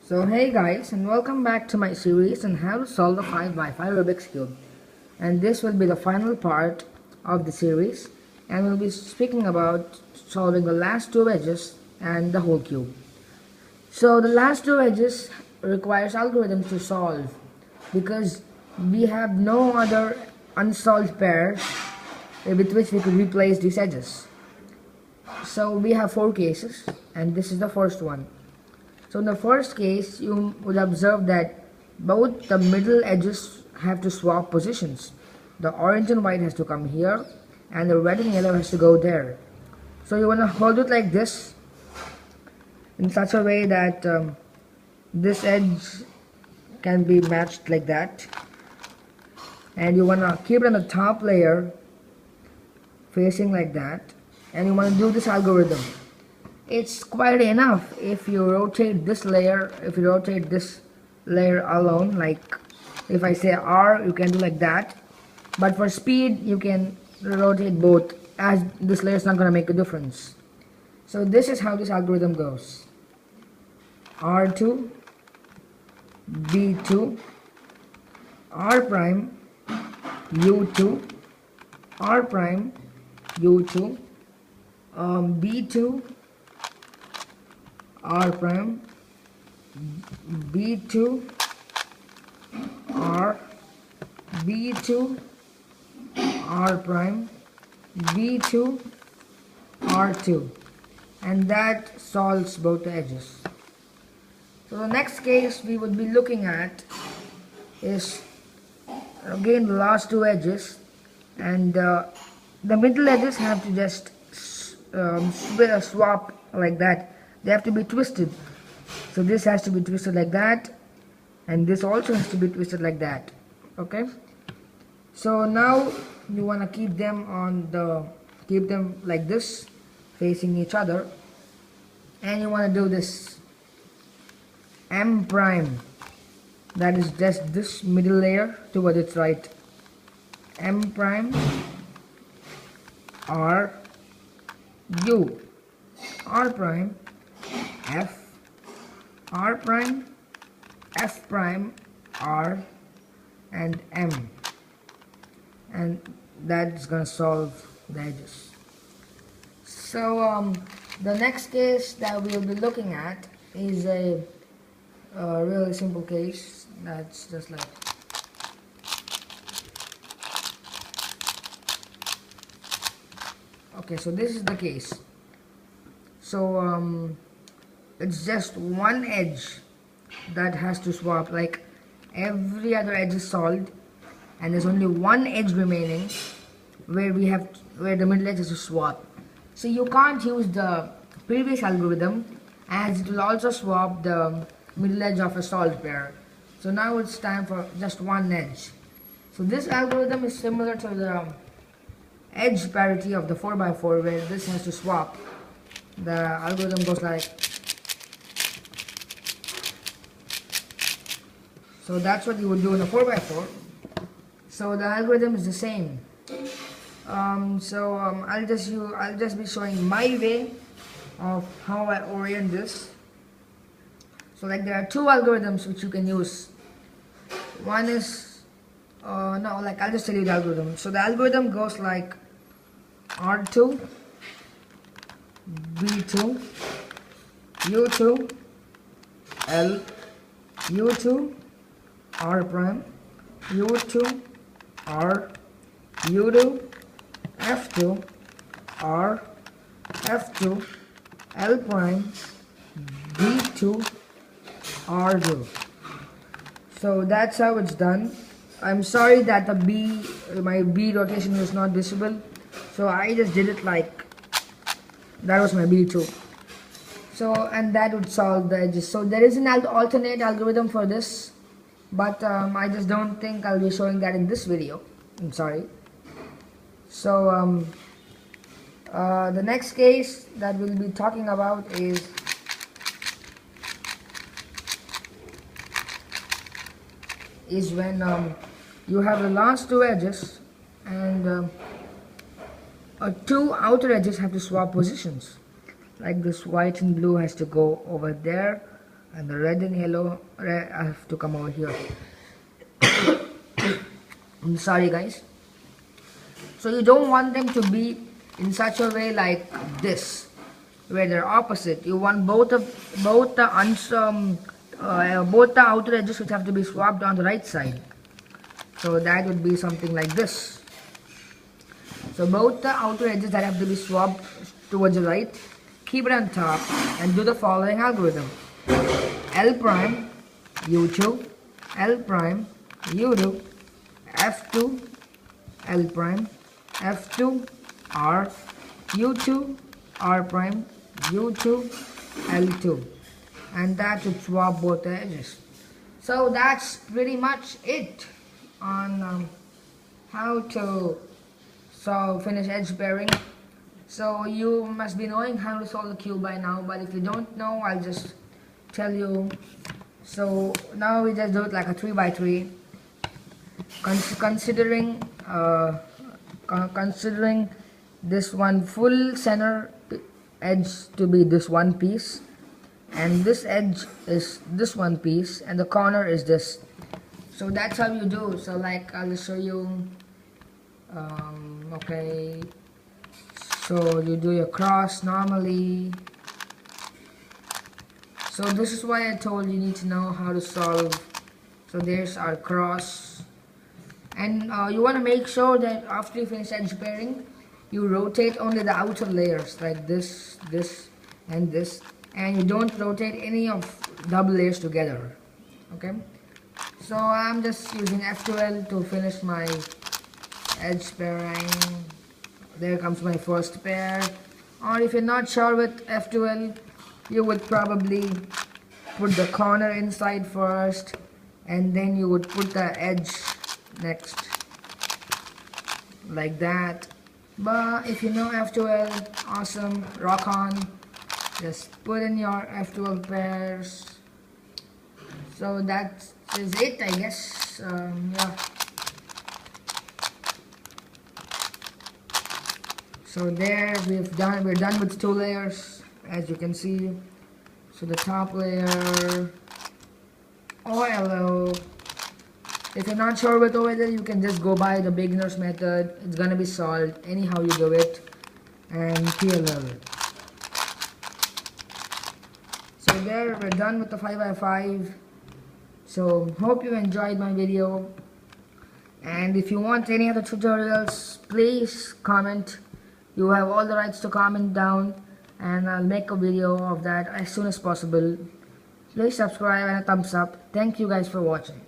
So hey guys, and welcome back to my series on how to solve the 5x5 Rubik's Cube. And this will be the final part of the series, and we'll be speaking about solving the last two edges and the whole cube. So the last two edges requires algorithms to solve because we have no other unsolved pairs with which we could replace these edges. So we have four cases, and this is the first one. So in the first case, you would observe that both the middle edges have to swap positions. The orange and white has to come here, and the red and yellow has to go there. So you want to hold it like this, in such a way that this edge can be matched like that. And you want to keep it on the top layer, facing like that. And you want to do this algorithm. It's quite enough if you rotate this layer, alone, like if I say R, you can do like that. But for speed, you can rotate both, as this layer is not going to make a difference. So this is how this algorithm goes. R2, B2, R prime, U2, R prime, U2, B2, R prime, B2, R, B2, R prime, B2, R2, and that solves both the edges. So the next case we would be looking at is again the last two edges, and the middle edges have to just swap like that. They have to be twisted. So this has to be twisted like that, and this also has to be twisted like that. Okay. So now you want to keep them like this, facing each other, and you want to do this M prime. That is just this middle layer towards its right. M prime, R, U, R prime, F, R prime, F prime, R, and M, and that's gonna solve the edges. So the next case that we'll be looking at is a really simple case. That's just like okay. So this is the case. So it's just one edge that has to swap. Like every other edge is solved, and there's only one edge remaining where the middle edge has to swap. So you can't use the previous algorithm, as it will also swap the middle edge of a solved pair. So now it's time for just one edge. So this algorithm is similar to the edge parity of the 4x4, where this has to swap. The algorithm goes like, so that's what you would do in a 4x4. So the algorithm is the same. I'll just be showing my way of how I orient this. So like there are two algorithms which you can use. One is I'll just tell you the algorithm. So the algorithm goes like R2, B2, U2, L, U2, R prime, U2, R, U2, F2, R, F2, L prime, B2, R2. So that's how it's done. I'm sorry that my B rotation was not visible. So I just did it like that was my B2. So, and that would solve the edges. So there is an alternate algorithm for this, but I just don't think I'll be showing that in this video. I'm sorry. So the next case that we'll be talking about is when you have the last two edges, and two outer edges have to swap positions. Like this white and blue has to go over there, and the red and yellow, I have to come over here. I'm sorry guys. So you don't want them to be in such a way like this, where they're opposite. You want both the outer edges which have to be swapped on the right side. So that would be something like this. So both the outer edges that have to be swapped towards the right, keep it on top and do the following algorithm. L prime, U2, L prime, U2, F2, L prime, F2, R, U2, R prime, U2, L2, and that should swap both the edges. So that's pretty much it on how to finish edge pairing. So you must be knowing how to solve the cube by now, but if you don't know, I'll just tell you. So now we just do it like a 3x3, considering this one full center edge to be this one piece, and this edge is this one piece, and the corner is this. So that's how you do. So like I'll show you. Okay, so you do your cross normally. So this is why I told you need to know how to solve. So there's our cross, and you want to make sure that after you finish edge pairing, you rotate only the outer layers like this, this, and this, and you don't rotate any of double layers together. Okay, so I'm just using F12 to finish my edge pairing. There comes my first pair. Or if you're not sure with F12, you would probably put the corner inside first, and then you would put the edge next, like that. But if you know F12, awesome, rock on. Just put in your F12 pairs. So that is it, I guess. Yeah. So there we're done with 2 layers, as you can see. So the top layer, OLO. If you're not sure with OLO, you can just go by the beginner's method. It's gonna be solved anyhow you do it, and PLL. So there we're done with the 5x5. So hope you enjoyed my video, and if you want any other tutorials, please comment. You have all the rights to comment down, and I'll make a video of that as soon as possible. Please subscribe and a thumbs up. Thank you guys for watching.